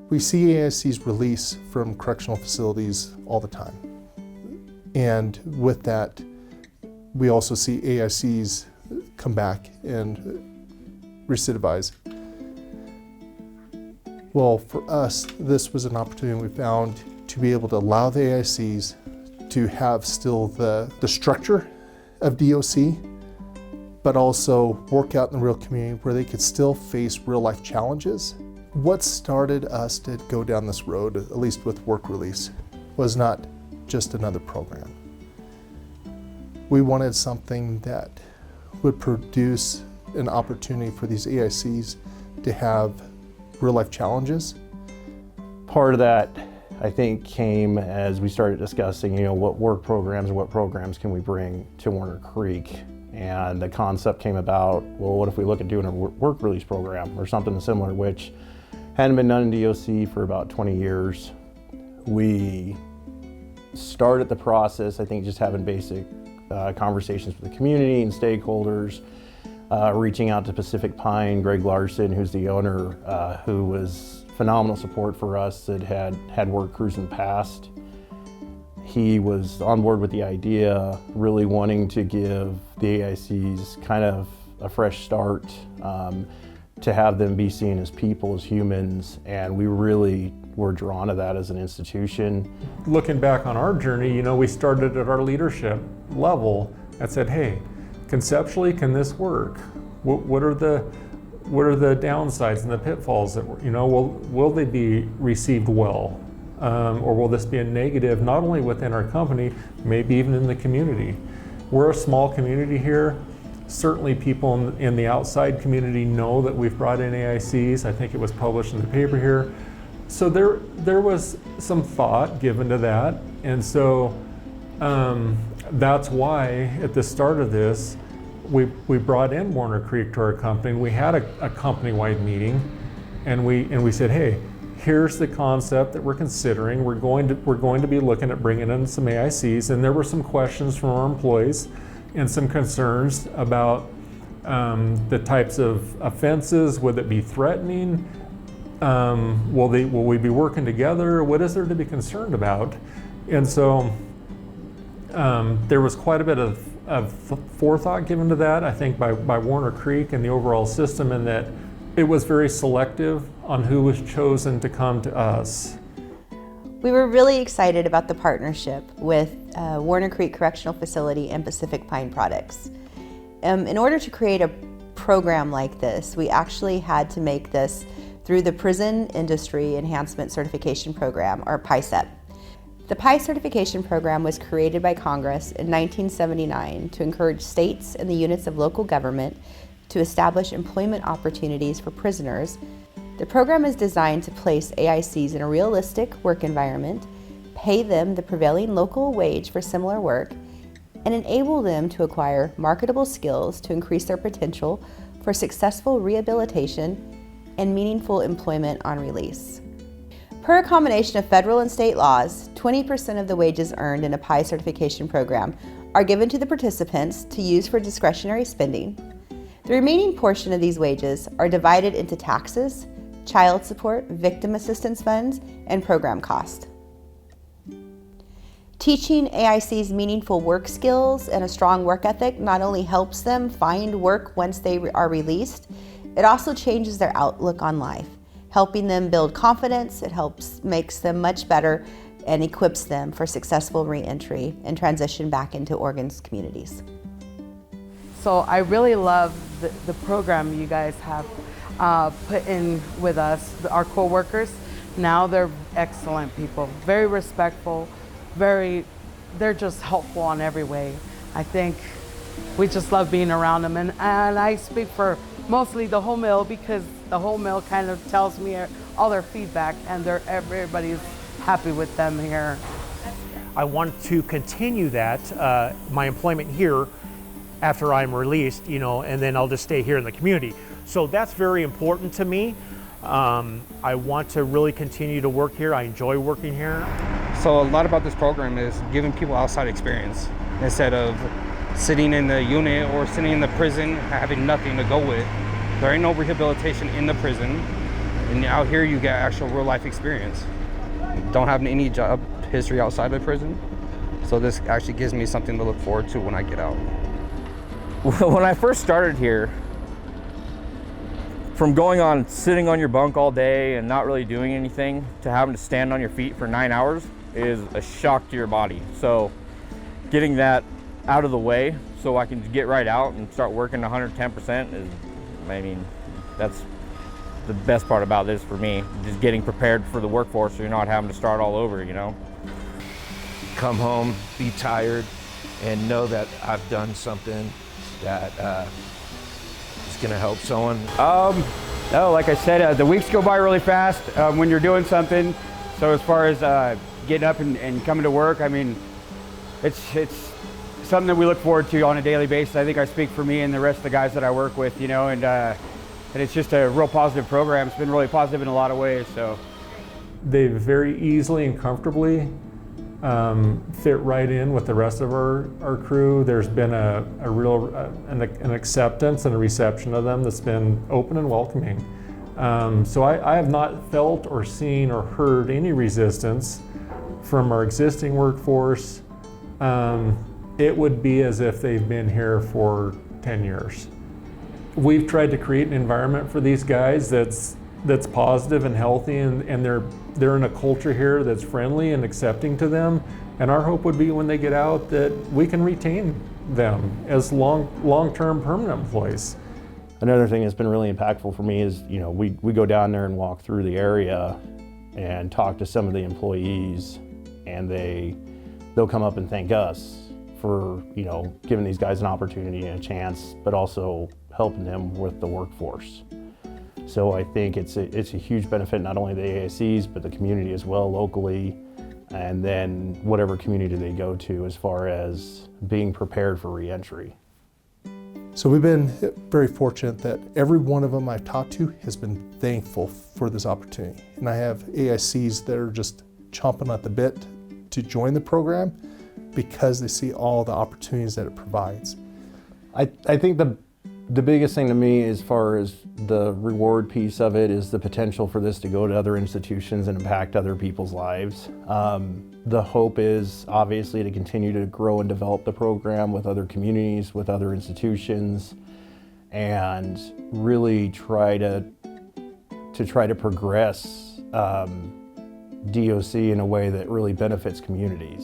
We see AICs release from correctional facilities all the time. And with that, we also see AICs come back and recidivize. Well, for us, this was an opportunity we found to be able to allow the AICs to have still the structure of DOC, but also work out in the real community where they could still face real life challenges. What started us to go down this road, at least with work release, was not just another program. We wanted something that would produce an opportunity for these AICs to have real life challenges. Part of that, I think, came as we started discussing, what work programs and what programs can we bring to Warner Creek. And the concept came about, well, what if we look at doing a work release program or something similar, which hadn't been done in DOC for about 20 years. We started the process, I think, just having basic conversations with the community and stakeholders, reaching out to Pacific Pine, Greg Larson, who's the owner, who was phenomenal support for us, that had worked crews in the past. He was on board with the idea, really wanting to give the AICs kind of a fresh start, to have them be seen as people, as humans, and we really were drawn to that as an institution. Looking back on our journey, we started at our leadership level and said, hey, conceptually, can this work? What are the downsides and the pitfalls that will they be received well? Or will this be a negative, not only within our company, maybe even in the community? We're a small community here. Certainly people in the outside community know that we've brought in AICs. I think it was published in the paper here. So there was some thought given to that. And so that's why at the start of this, we brought in Warner Creek to our company. We had a company-wide meeting, and we said, hey, here's the concept that we're considering. We're going to be looking at bringing in some AICs, and there were some questions from our employees and some concerns about the types of offenses. Would it be threatening? Will we be working together? What is there to be concerned about? And so there was quite a bit of forethought given to that, I think, by Warner Creek and the overall system, and that it was very selective on who was chosen to come to us. We were really excited about the partnership with Warner Creek Correctional Facility and Pacific Pine Products. In order to create a program like this, we actually had to make this through the Prison Industry Enhancement Certification Program, or PICEP. The PI certification program was created by Congress in 1979 to encourage states and the units of local government to establish employment opportunities for prisoners. The program is designed to place AICs in a realistic work environment, pay them the prevailing local wage for similar work, and enable them to acquire marketable skills to increase their potential for successful rehabilitation and meaningful employment on release. Per a combination of federal and state laws, 20% of the wages earned in a PI certification program are given to the participants to use for discretionary spending. The remaining portion of these wages are divided into taxes, child support, victim assistance funds, and program cost. Teaching AICs meaningful work skills and a strong work ethic not only helps them find work once they are released, it also changes their outlook on life, helping them build confidence. It makes them much better and equips them for successful re-entry and transition back into Oregon's communities. So I really love the program you guys have put in with us, our co-workers. Now they're excellent people, very respectful, they're just helpful on every way. I think we just love being around them, and I speak for mostly the whole mill, because the whole mill kind of tells me all their feedback, and everybody's happy with them here. I want to continue that, my employment here after I'm released, and then I'll just stay here in the community. So that's very important to me. I want to really continue to work here. I enjoy working here. So a lot about this program is giving people outside experience instead of sitting in the unit or sitting in the prison having nothing to go with. There ain't no rehabilitation in the prison. And out here you get actual real life experience. Don't have any job history outside of prison. So this actually gives me something to look forward to when I get out. When I first started here, from sitting on your bunk all day and not really doing anything to having to stand on your feet for 9 hours is a shock to your body. So getting that out of the way so I can get right out and start working 110% is, I mean, that's the best part about this for me. Just getting prepared for the workforce so you're not having to start all over, you know? Come home, be tired, and know that I've done something that is gonna help someone. No, like I said, the weeks go by really fast when you're doing something. So as far as getting up and coming to work, I mean, it's something that we look forward to on a daily basis. I think I speak for me and the rest of the guys that I work with, you know, and it's just a real positive program. It's been really positive in a lot of ways. So They very easily and comfortably fit right in with the rest of our crew. There's been a real an acceptance and a reception of them that's been open and welcoming. So I have not felt or seen or heard any resistance from our existing workforce. It would be as if they've been here for 10 years. We've tried to create an environment for these guys that's positive and healthy, and they're in a culture here that's friendly and accepting to them. And our hope would be when they get out that we can retain them as long-term permanent employees. Another thing that's been really impactful for me is, you know, we go down there and walk through the area and talk to some of the employees, and they'll come up and thank us for, you know, giving these guys an opportunity and a chance, but also helping them with the workforce. So I think it's a huge benefit, not only the AICs, but the community as well locally, and then whatever community they go to as far as being prepared for reentry. So we've been very fortunate that every one of them I've talked to has been thankful for this opportunity. And I have AICs that are just chomping at the bit to join the program because they see all the opportunities that it provides. I think the biggest thing to me as far as the reward piece of it is the potential for this to go to other institutions and impact other people's lives. The hope is obviously to continue to grow and develop the program with other communities, with other institutions, and really try to progress DOC in a way that really benefits communities.